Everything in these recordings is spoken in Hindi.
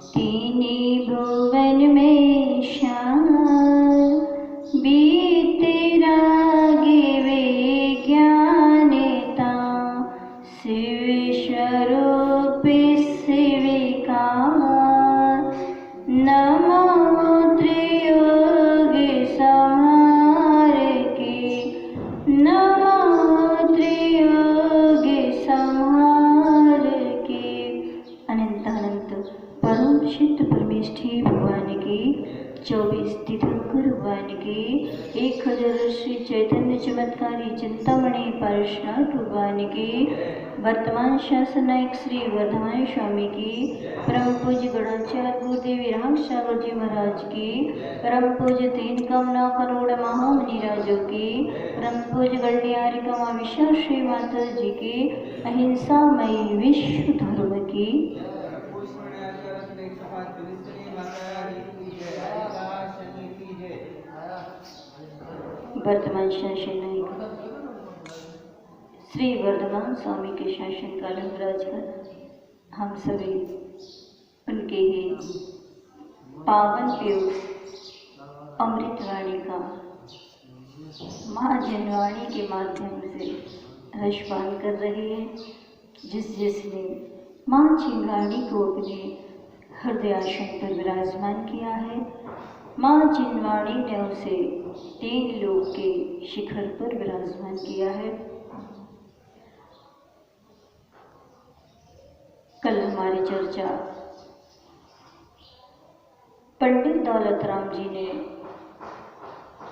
तीनी भुवन में श्याम बीते रागे विज्ञानिता शिव स्वरूप शिविकार नमो त्रियोग संहार के नमो त्रियोग संहार के। अनंत अनंत परम सिद्ध परमेष्ठी भगवान की 24 तीर्थंकर भगवान की 1000 श्री चैतन्य चमत्कारी चिंतामणि पार्श्वनाथ भगवान की वर्तमान शासन नायक श्री वर्धमान स्वामी की परम पूज्य गणाचार्य गुरुदेव राम सागर जी महाराज की परम पूज्य 3 कमला करोड़ महामुनि राजों की परम पूज्य गणनियारिका माँ विशाल श्री माता जी की अहिंसामयी विश्व धर्म की वर्तमान शासन नायक श्री वर्धमान स्वामी के शासन काल में विराजमान हम सभी उनके ही पावन पीयूष अमृतवाणी का माँ जनवाणी के माध्यम से रसपान कर रहे हैं। जिसने माँ चिंगारी को अपने हृदयासन पर विराजमान किया है, माँ जिनवाणी ने उसे 3 लोक के शिखर पर विराजमान किया है। कल हमारी चर्चा पंडित दौलत राम जी ने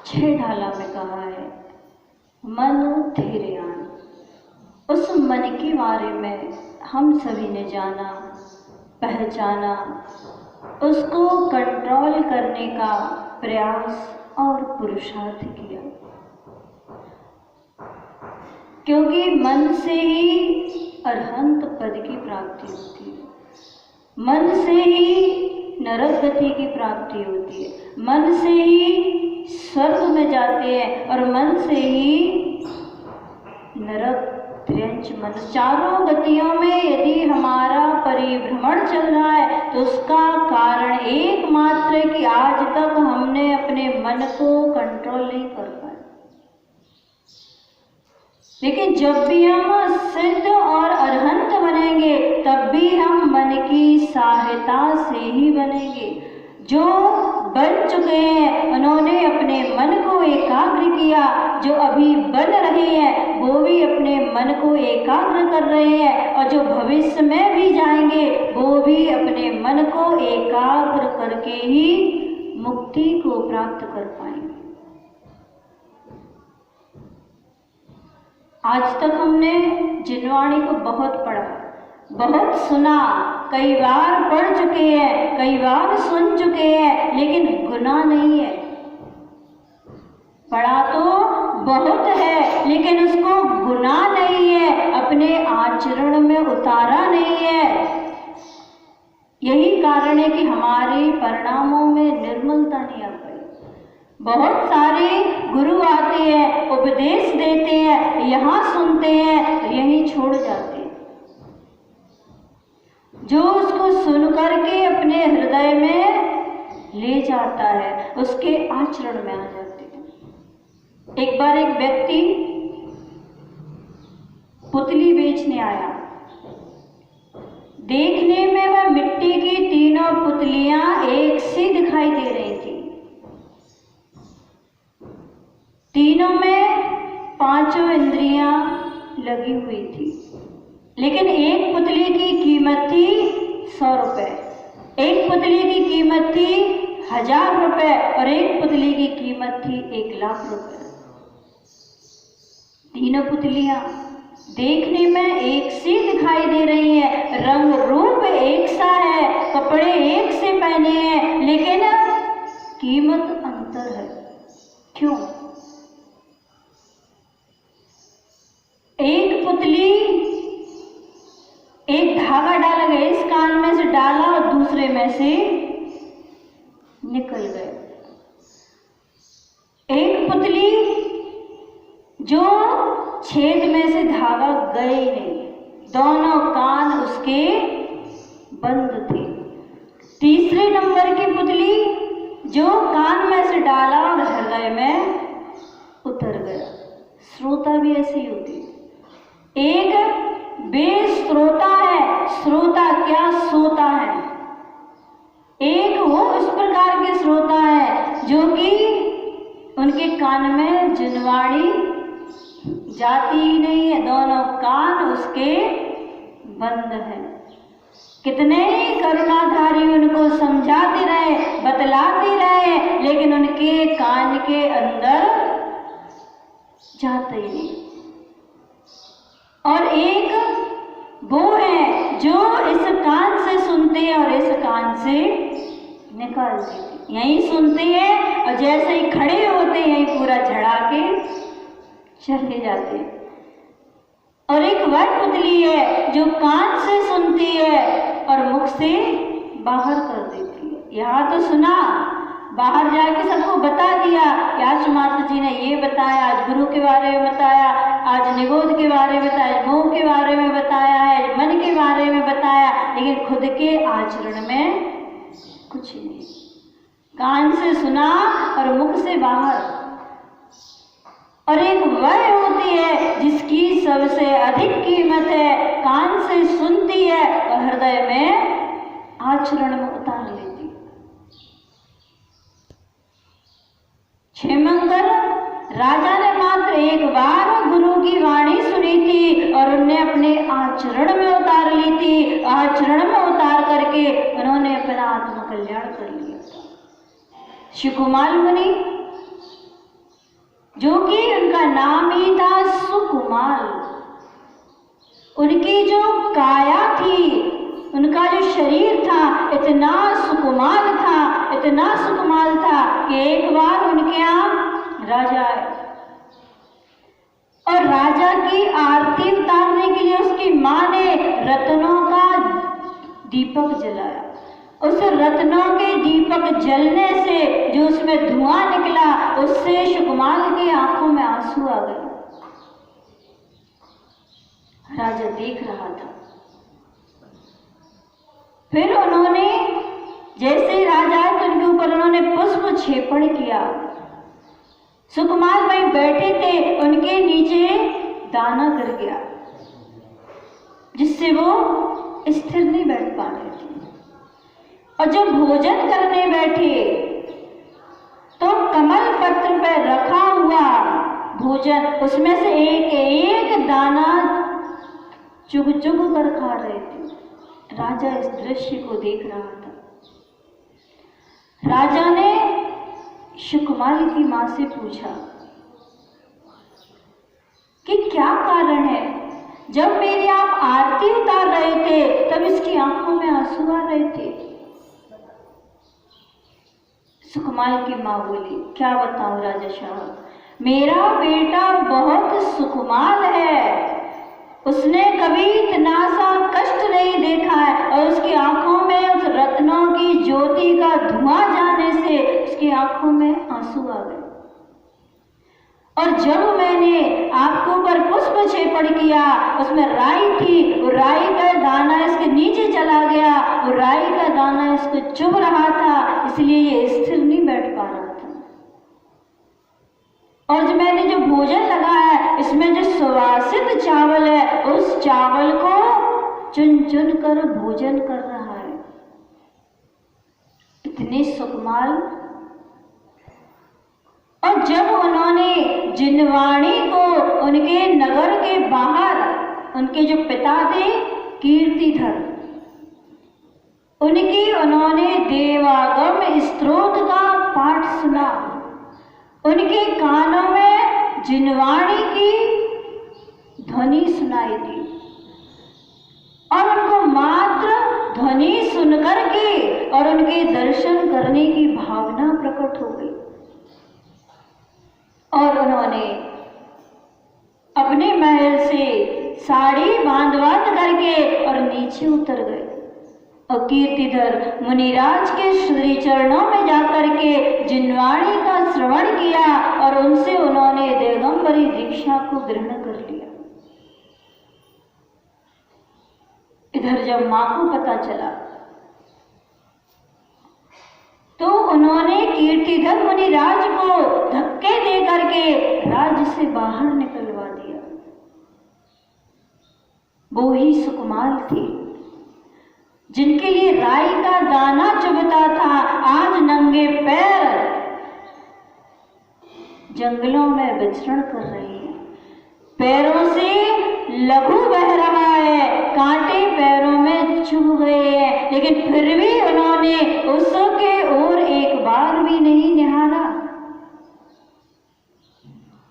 6 ढाला में कहा है, मन धैर्यान। उस मन के बारे में हम सभी ने जाना, पहचाना, उसको कंट्रोल करने का प्रयास और पुरुषार्थ किया, क्योंकि मन से ही अरहंत पद की प्राप्ति होती है, मन से ही नरक गति की प्राप्ति होती है, मन से ही स्वर्ग में जाते हैं और मन से ही नरक त्र्यंच मन 4 गतियों में यदि हमारा परिभ्रमण चल रहा है तो उसका कारण एकमात्र है कि आज तक हमने अपने मन को कंट्रोल नहीं कर पाए। लेकिन जब भी हम सिद्ध और अरहंत बनेंगे तब भी हम मन की सहायता से ही बनेंगे। जो बन चुके हैं उन्होंने अपने मन को एकाग्र किया, जो अभी बन रहे हैं वो भी अपने मन को एकाग्र कर रहे हैं और जो भविष्य में भी जाएंगे वो भी अपने मन को एकाग्र करके ही मुक्ति को प्राप्त कर पाएंगे। आज तक हमने जिनवाणी को बहुत पढ़ा, बहुत सुना, कई बार पढ़ चुके हैं, कई बार सुन चुके हैं, लेकिन गुनाह नहीं है। पढ़ा तो बहुत है लेकिन उसको गुनाह नहीं है, अपने आचरण में उतारा नहीं है। यही कारण है कि हमारे परिणामों में निर्मलता नहीं आ पाई। बहुत सारे गुरु आते हैं, उपदेश देते हैं, यहाँ सुनते हैं तो यहीं छोड़ जाते हैं। जो उसको सुन करके अपने हृदय में ले जाता है उसके आचरण में आ जाते हैं। एक बार एक व्यक्ति पुतली बेचने आया। देखने में वह मिट्टी की 3 पुतलियां एक सी दिखाई दे रही थी। तीनों में 5 इंद्रियां लगी हुई थी, लेकिन एक पुतली की कीमत थी 100 रुपए, एक पुतली की कीमत थी 1000 रुपए और एक पुतली की कीमत थी 1 लाख रुपए। तीनों पुतलियां देखने में एक सी दिखाई दे रही है, रंग रूप एक सा है, कपड़े एक से पहने हैं, लेकिन कीमत अंतर है। क्यों? एक पुतली एक धागा डाला गया, इस कान में से डाला और दूसरे में से निकल गए। एक पुतली जो छेद में से धागा गए ही नहीं, दोनों कान उसके बंद थे। नंबर की पुतली जो कान में से डाला और हृदय में उतर गया। श्रोता भी ऐसी ही होती है। एक बेश्रोता है, श्रोता क्या सोता है। एक वो उस प्रकार के श्रोता है जो कि उनके कान में जिनवाणी जाती ही नहीं है, दोनों कान उसके बंद हैं। कितने ही करुणाधारी उनको समझाते रहे, बतलाते रहे, लेकिन उनके कान के अंदर जाते ही नहीं। और एक वो है जो इस कान से सुनते हैं और इस कान से निकाल देते। यहीं सुनते हैं और जैसे ही खड़े होते हैं यहीं पूरा झड़ा के चले जाते हैं। और एक वह पुतली है जो कान से सुनती है और मुख से बाहर कर देती है। यहाँ तो सुना, बाहर जाके सबको बता दिया कि आज माता जी ने ये बताया, आज गुरु के बारे में बताया, आज निगोद के बारे में बताया, मोह के बारे में बताया है, मन के बारे में बताया, लेकिन खुद के आचरण में कुछ नहीं। कान से सुना और मुख से बाहर। और एक वह होती है जिसकी सबसे अधिक कीमत है, कान से सुनती है और हृदय में आचरण में उतार लेती है। क्षेमंगल राजा ने मात्र एक बार गुरु की वाणी सुनी थी और उन्हें अपने आचरण में उतार ली थी। आचरण में उतार करके उन्होंने अपना आत्म कल्याण कर लिया। सुकुमाल मुनि, जो कि उनका नाम ही था सुकुमाल, उनकी जो काया थी, उनका जो शरीर था, इतना सुकुमाल था, इतना सुकुमाल था कि एक बार उनके यहाँ राजा आए और राजा की आरती उतारने के लिए उसकी माँ ने रत्नों का दीपक जलाया। उस रत्नों के दीपक जलने से जो उसमें धुआं निकला, उससे सुकुमाल की आंखों में आंसू आ गए। राजा देख रहा था। फिर उन्होंने जैसे राजा तो उनके ऊपर उन्होंने पुष्प क्षेपण किया। सुकुमाल वहीं बैठे थे, उनके नीचे दाना गिर गया जिससे वो स्थिर नहीं बैठ पा रहे थे। और जब भोजन करने बैठे तो कमल पत्र पर रखा हुआ भोजन, उसमें से एक एक दाना चुग चुग कर खा रहे थे। राजा इस दृश्य को देख रहा था। राजा ने सुकुमाल की मां से पूछा कि क्या कारण है, जब मेरी आप आरती उतार रहे थे तब इसकी आंखों में आंसू आ रहे थे। सुकुमाल की माँ बोली, क्या बताऊं राजा साहब, मेरा बेटा बहुत सुकुमाल है, उसने कभी इतना सा कष्ट नहीं देखा है और उसकी आंखों में उस रत्नों की ज्योति का धुआं जाने से उसकी आंखों में आंसू आ गए। और जब मैंने आपके ऊपर पुष्प क्षेपण किया, उसमें राई थी, वो राई का दाना इसके नीचे चला गया, वो राई का दाना इसको चुभ रहा था, इसलिए ये स्थिर नहीं बैठ पा रहा था। और जो मैंने जो भोजन लगाया, इसमें जो सुवासित चावल है, उस चावल को चुन चुन कर भोजन कर रहा है। इतने सुकुमाल। और जब उन्होंने जिनवाणी को उनके नगर के बाहर, उनके जो पिता थे कीर्तिधर, उनकी उन्होंने देवागम स्तोत्र का पाठ सुना, उनके कानों में जिनवाणी की ध्वनि सुनाई दी और उनको मात्र ध्वनि सुनकर के और उनके दर्शन करने की भावना प्रकट हो गई। और उन्होंने अपने महल से साड़ी बांध करके और नीचे उतर गए और कीर्तिधर मुनिराज के श्री चरणों में जाकर के जिनवाणी का श्रवण किया और उनसे उन्होंने दिगंबरी दीक्षा को ग्रहण कर लिया। इधर जब मां को पता चला तो उन्होंने कीर्तिधर मुनिराज को धक्के दे करके राज्य से बाहर निकलवा दिया। वो ही सुकुमार थे जिनके लिए राई का दाना चुभता था, आज नंगे पैर जंगलों में विचरण कर रहे हैं। पैरों से लहू बह रहा है, कांटे पैरों में चुभ गए हैं, लेकिन फिर भी उन्होंने उसके ओर एक बार भी नहीं निहारा।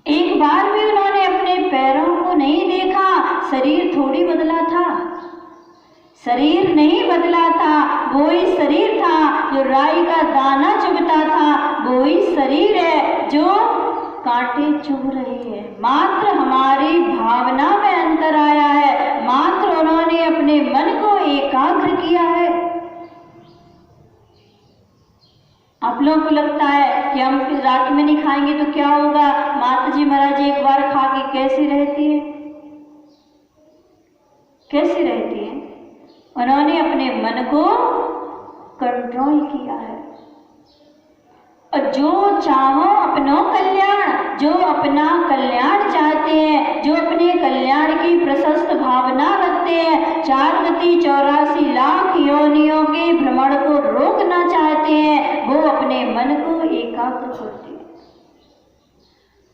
एक बार भी उन्होंने अपने पैरों को नहीं देखा। शरीर थोड़ी बदला था, शरीर नहीं बदला था, वो ही शरीर था जो राई का दाना चुभता था, वो ही शरीर है जो कांटे चुभ रहे हैं। मात्र हमारी भावना में अंतर आया है, मात्र उन्होंने अपने मन को एकाग्र किया है। आप लोगों को लगता है कि हम रात में नहीं खाएंगे तो क्या होगा? माता जी महाराज एक बार खा के कैसी रहती है, कैसी रहती है? उन्होंने अपने मन को कंट्रोल किया है। और जो चाहो अपनों कल्याण, जो अपना कल्याण चाहते हैं, जो अपने कल्याण की प्रशस्त भावना रखते हैं, 4 गति 84 लाख योनियों के भ्रमण को रोकना चाहते हैं, वो अपने मन को एकाग्र करते हैं।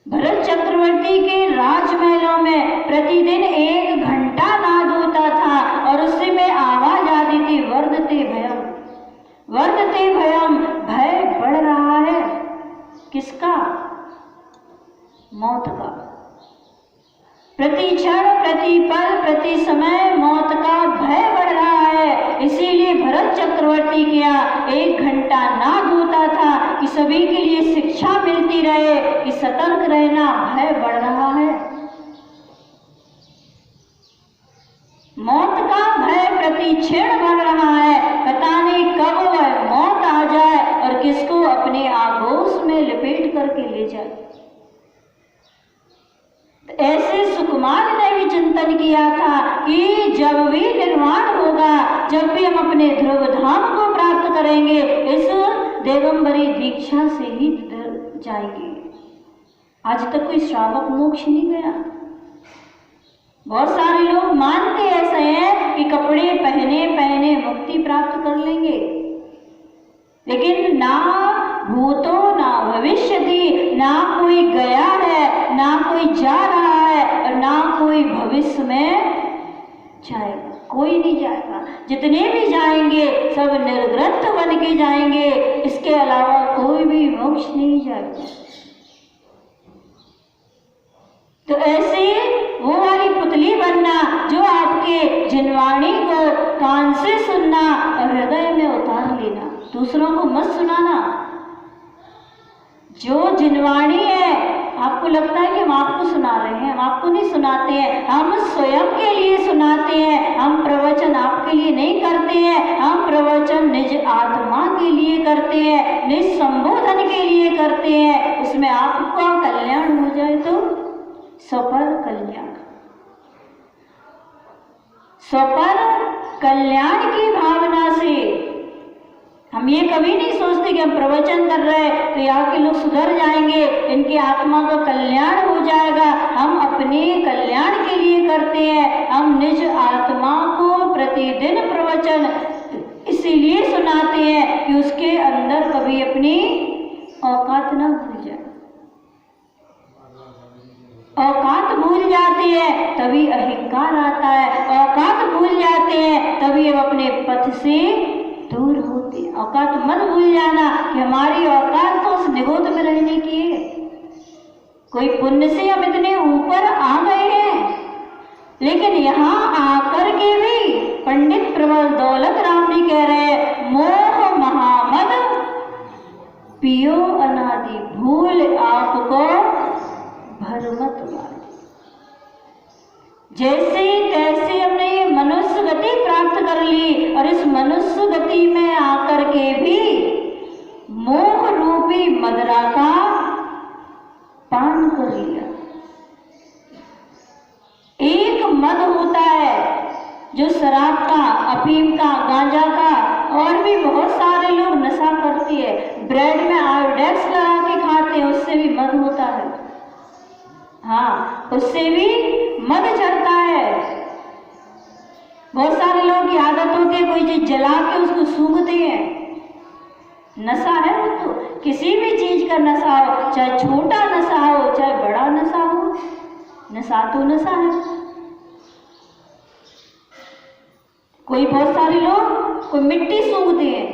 भरत चक्रवर्ती के राजमहलों में प्रतिदिन 1 घंटा नाद होता था और उससे में आवाज आती थी, वर्धते भयम, वर्धते भयम, भय बढ़ रहा है। किसका? मौत का। प्रति क्षण, प्रति पल, प्रति समय मौत का भय बढ़ रहा है। इसीलिए भरत चक्रवर्ती के यहाँ 1 घंटा नाद होता था कि सभी के लिए शिक्षा मिलती रहे कि सतर्क रहना, भय बढ़ रहा है। मौत का भय प्रति क्षण बढ़ रहा है, पता नहीं कब वह मौत आ जाए और किसको अपने आगोश में लपेट करके ले जाए। ऐसे सुकुमार ने भी चिंतन किया था कि जब भी निर्वाण होगा, जब भी हम अपने ध्रुव धाम को प्राप्त करेंगे, इस दिगंबरी दीक्षा से ही जाएंगे। आज तक कोई श्रावक मोक्ष नहीं गया। बहुत सारे लोग मानते ऐसे हैं कि कपड़े पहने पहने मुक्ति प्राप्त कर लेंगे, लेकिन ना भूतो ना भविष्यति, ना कोई गया है, ना कोई जा रहा है और ना कोई भविष्य में जाएगा। कोई नहीं जाएगा। जितने भी जाएंगे सब निर्ग्रंथ बन के जाएंगे, इसके अलावा कोई भी मोक्ष नहीं जाएगा। तो ऐसे वो वाली पुतली बनना जो आपके जिनवाणी को कान से सुनना और हृदय में उतार लेना, दूसरों को मत सुनाना। जो जिनवाणी है, आपको लगता है कि हम आपको सुना रहे हैं, हम आपको नहीं सुनाते हैं, हम स्वयं के लिए सुनाते हैं। हम प्रवचन आपके लिए नहीं करते हैं, हम प्रवचन निज आत्मा के लिए करते हैं, निज संबोधन के लिए करते हैं। उसमें आपका कल्याण हो जाए तो स्वपर कल्याण, स्वपर कल्याण की भावना से हम ये कभी नहीं सोचते कि हम प्रवचन कर रहे हैं तो यहाँ के लोग सुधर जाएंगे, इनकी आत्मा का कल्याण हो जाएगा। हम अपने कल्याण के लिए करते हैं। हम निज आत्मा को प्रतिदिन प्रवचन इसीलिए सुनाते हैं कि उसके अंदर कभी अपनी औकात न भूल जाए। औकात भूल जाते हैं तभी अहंकार आता है, औकात भूल जाते हैं तभी हम अपने पथ से दूर होते हैं। औकात मत भूल जाना कि हमारी औकात तो उस निगोद में रहने की है। कोई पुण्य से हम इतने ऊपर आ गए हैं, लेकिन यहाँ आकर के भी पंडित प्रबल दौलत राम जी कह रहे हैं, मोह महामद पियो अनादि, भूल आपको भरमत वाली। जैसे तैसे हमने ये मनुष्य गति प्राप्त कर ली और इस मनुष्य गति में आकर के भी मोह रूपी मदरा का पान कर लिया। एक मद होता है जो शराब का, अफीम का, गांजा का और भी भी बहुत सारे लोग नशा करते हैं, ब्रेड में आयोडेक्स लगा के खाते हैं, उससे भी मद होता है। हाँ, उससे भी मद चढ़ता है। बहुत सारे लोग की आदत होती है कोई चीज जला के उसको सूंघते हैं, नशा है वो। तो किसी भी चीज का नशा हो, चाहे छोटा नशा हो चाहे बड़ा नशा हो, नशा तो नशा है। कोई बहुत सारे लोग कोई मिट्टी सूंघते हैं,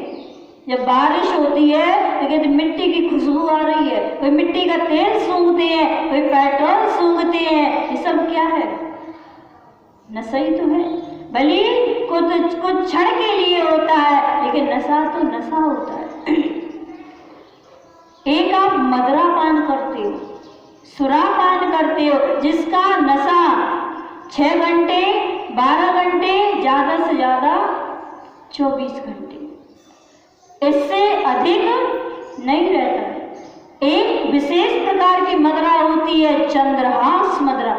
जब बारिश होती है तो कहते मिट्टी की खुशबू आ रही है, कोई मिट्टी का तेल सूंघते हैं, कोई पेट्रोल सूंघते हैं। ये सब क्या है? नशा ही तो है। भले कुछ क्षण के लिए होता है, लेकिन नशा तो नशा होता है। एक आप मदरा पान करते हो, सुरा पान करते हो, जिसका नशा 6 घंटे 12 घंटे ज्यादा से ज्यादा 24 घंटे, इससे अधिक नहीं रहता है। एक विशेष प्रकार की मदरा होती है चंद्रहास मदरा,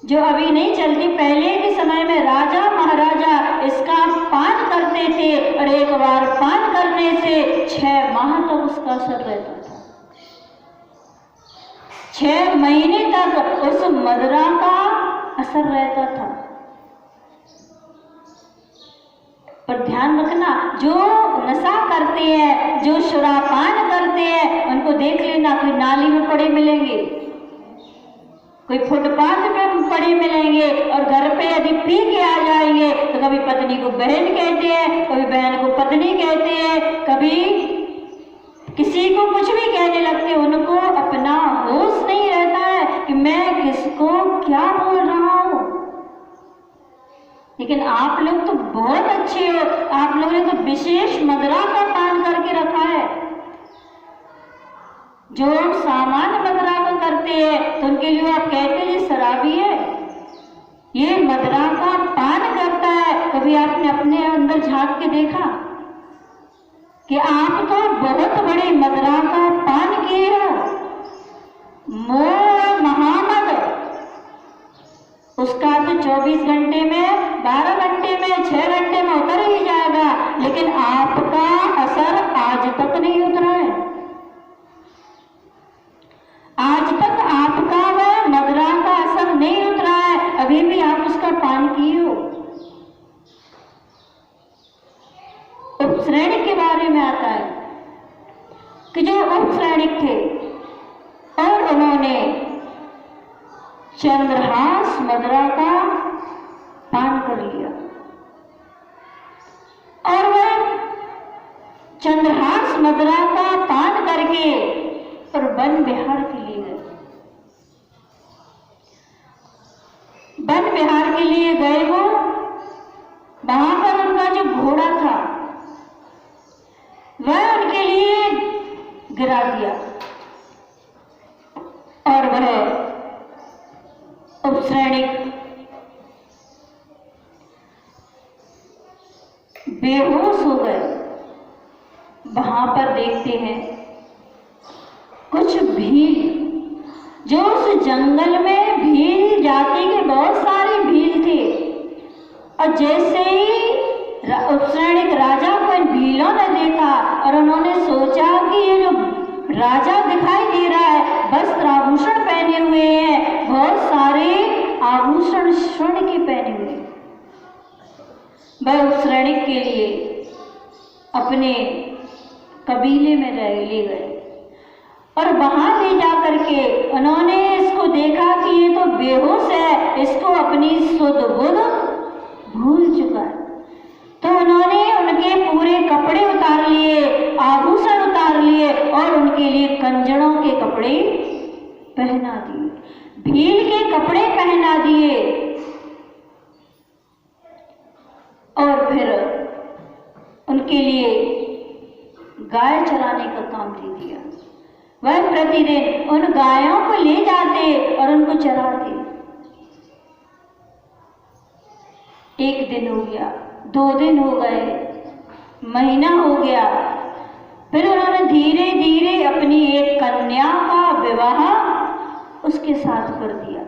जो अभी नहीं चलती। पहले के समय में राजा महाराजा इसका पान करते थे और एक बार पान करने से 6 माह तक उसका असर रहता था। 6 महीने तक उस मदरा का असर रहता था। पर ध्यान रखना, जो नशा करते हैं, जो शराबपान करते हैं, उनको देख लेना, कोई नाली में पड़े मिलेंगे, कोई फुटपाथ पे पड़े मिलेंगे, और घर पे यदि पी के आ जाएंगे तो कभी पत्नी को बहन कहते हैं, कभी बहन को पत्नी कहते हैं, कभी किसी को कुछ भी कहने लगते। उनको अपना होश नहीं रहता है कि मैं किसको क्या बोल रहा हूं। लेकिन आप लोग तो बहुत अच्छे हो, आप लोगों ने तो विशेष मदरा का पान करके रखा है। जो सामान्य मदरा का करते हैं तो उनके लिए आप कहते हैं ये शराबी है, ये मदरा का पान करता है। कभी आपने अपने अंदर झांक के देखा कि आप तो बहुत बड़े मदरा का पान किए हो? मोह महामद, उसका तो 24 घंटे में 12 घंटे में 6 घंटे में उतर ही जाएगा, लेकिन आपका असर आज तक नहीं उतरा है। आज तक आपका वह मदरा का असर नहीं उतरा है, अभी भी आप उसका पान किए हो। उपश्रेणी के बारे में आता है कि जो उपश्रेणिक थे और उन्होंने चंद्रहास मदरा का पान कर लिया, और वह चंद्रहास मदरा का पान करके और वन विहार के लिए गए। वन विहार के लिए गए वो, वहां पर उनका जो घोड़ा था वह उनके लिए गिरा दिया, और वह उपश्रेणिक बेहोश हो गए। वहां पर देखते हैं कुछ भील, जो उस जंगल में भील जाति के बहुत सारे भील थे, और जैसे ही उपश्रेणिक राजा को इन भीलों ने देखा और उन्होंने सोचा कि ये जो राजा दिखाई दे रहा है वस्त्र आभूषण पहने हुए हैं, बहुत सारे आभूषण स्वर्ण के पहने हुए, वह उपश्रेणिक के लिए अपने कबीले में ले गए, और वहां ले जाकर के उन्होंने इसको देखा कि ये तो बेहोश है, इसको अपनी सुध बुध भूल चुका है। तो उन्होंने उनके पूरे कपड़े उतार लिए, आभूषण उतार लिए, और उनके लिए कंजड़ों के कपड़े पहना दिए, भील के कपड़े पहना दिए, और फिर उनके लिए गाय चराने का काम दे दिया। वह प्रतिदिन उन गायों को ले जाते और उनको चराते। 1 दिन हो गया, 2 दिन हो गए, महीना हो गया, फिर उन्होंने धीरे धीरे अपनी एक कन्या का विवाह उसके साथ कर दिया।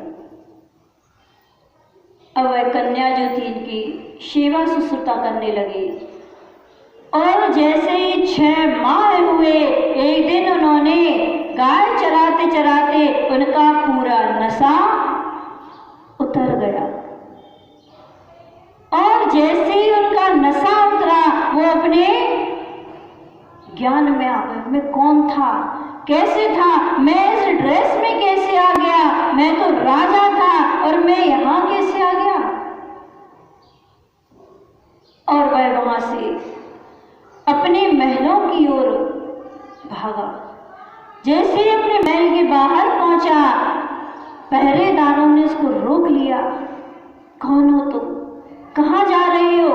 अब वह कन्या जो थी इनकी सेवा शुश्रूषा करने लगी, और जैसे ही 6 माह हुए, एक दिन उन्होंने गाय चराते चराते उनका पूरा नशा उतर गया। और जैसे ही उनका नशा उतरा, वो अपने ज्ञान में आ गए। मैं कौन था, कैसे था, मैं इस ड्रेस में कैसे आ गया, मैं तो राजा था और मैं यहाँ कैसे आ गया। और वह वहां से अपने महलों की ओर भागा। जैसे ही अपने महल के बाहर पहुंचा, पहरेदारों ने उसको रोक लिया। कौन हो तुम, कहाँ जा रहे हो?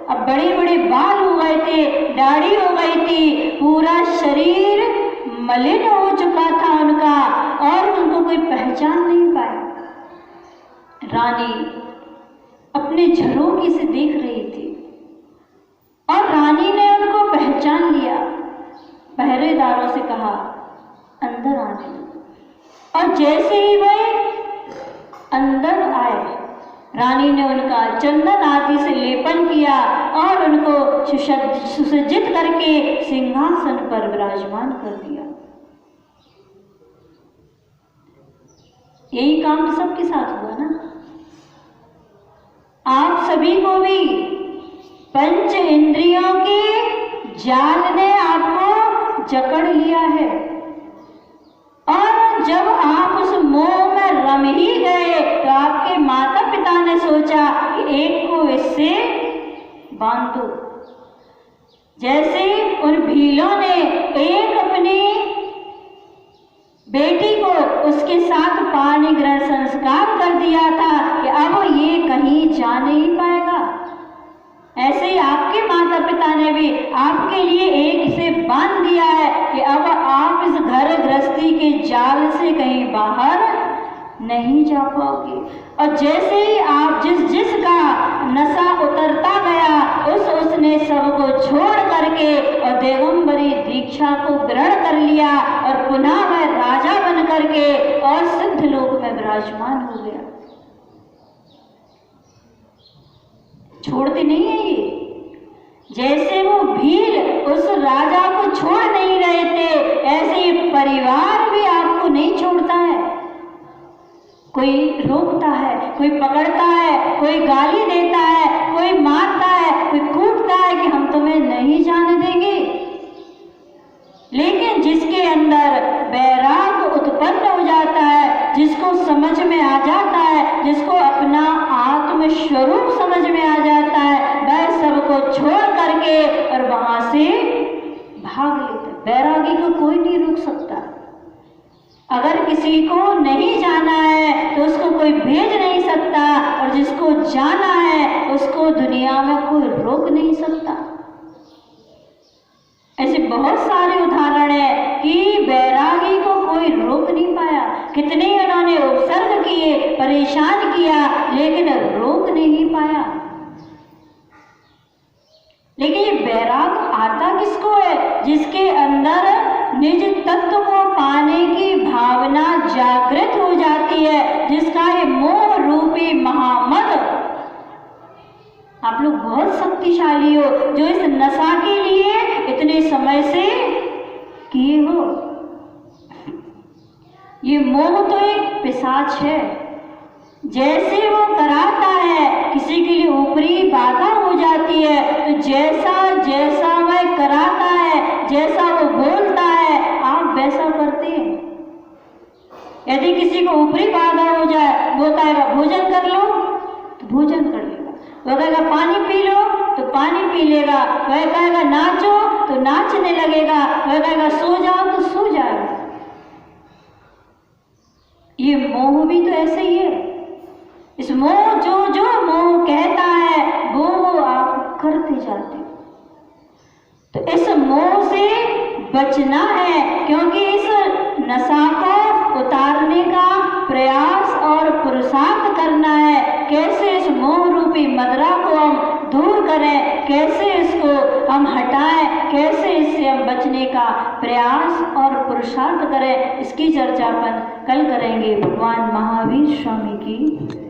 अब बड़े बड़े बाल हो गए थे, दाढ़ी हो गई थी, पूरा शरीर मलिन हो चुका था उनका, और उनको कोई पहचान नहीं पाया। रानी अपने झरोखे से देख रही थी और रानी ने उनको पहचान लिया। पहरेदारों से कहा, अंदर आने दो। और जैसे ही वे अंदर आए, रानी ने उनका चंदन आदि से लेपन किया और उनको सुसज्जित करके सिंहासन पर विराजमान कर दिया। यही काम तो सबके साथ हुआ ना। आप सभी को भी पंच इंद्रियों के जाल ने आपको जकड़ लिया है, और जब आप उस मोह में रम ही गए तो आपके माता पिता ने सोचा कि एक को इससे बांध दो। जैसे उन भीलों ने एक अपनी बेटी को उसके साथ पानी ग्रहण संस्कार कर दिया था कि अब ये कहीं जा नहीं पाएगा, ऐसे ही आपके माता पिता ने भी आपके लिए एक से बांध दिया है कि अब आप इस घर गृहस्थी के जाल से कहीं बाहर नहीं जा पाओगे। और जैसे ही आप जिसका नशा उतरता गया, उसने सबको छोड़ करके और दिगंबरी दीक्षा को ग्रहण कर लिया और पुनः वह राजा बन करके और सिद्ध लोक में विराजमान हो गया। छोड़ते नहीं है ये। जैसे वो भील उस राजा को छोड़ नहीं रहे थे, ऐसे ही परिवार भी आपको नहीं छोड़ता है। कोई रोकता है, कोई पकड़ता है, कोई गाली देता है, कोई मारता है, कोई कूटता है कि हम तुम्हें नहीं जाने देंगे। लेकिन जिसके अंदर वैराग उत्पन्न हो जाता है, जिसको समझ में आ जाता है, जिसको अपना आत्म स्वरूप समझ में आ जाता है, वह सबको छोड़ करके और वहां से भाग लेता है। वैरागी को कोई नहीं रोक सकता। अगर किसी को नहीं जाना है तो उसको कोई भेज नहीं सकता, और जिसको जाना है उसको दुनिया में कोई रोक नहीं सकता। ऐसे बहुत सारे उदाहरण है कि वैरागी को कोई रोक नहीं पाया। कितने उन्होंने उपसर्ग किए, परेशान किया, लेकिन रोक नहीं पाया। लेकिन ये वैराग आता किसको है? जिसके अंदर निज तत्व को पाने की भावना जागृत हो जाती है, जिसका ये मोह रूपी महामद। आप लोग बहुत शक्तिशाली हो जो इस नशा के लिए इतने समय से किए हो। ये मोह तो एक पिशाच है। जैसे वो कराता है, किसी के लिए ऊपरी बाधा हो जाती है, तो जैसा जैसा वह कराता है, जैसा वो बोलता है, आप वैसा करते हैं। यदि किसी को ऊपरी बाधा हो जाए, वो कहेगा भोजन कर लो तो भोजन कर लेगा, वह कहेगा पानी पी लो तो पानी पी लेगा, वह कहेगा नाचो तो नाचने लगेगा, वह कहेगा सो जाओ तो सो जाएगा। ये मोह भी तो ऐसे ही है। इस मोह जो मोह कहता है वो आप करते जाते हो। तो इस मोह से बचना है, क्योंकि इस नशा को उतारने का प्रयास और पुरुषार्थ करना है। कैसे इस मोह रूपी मदरा को हम दूर करें, कैसे इसको हम हटाएं, कैसे इससे हम बचने का प्रयास और पुरुषार्थ करें, इसकी चर्चा अपन कल करेंगे। भगवान महावीर स्वामी की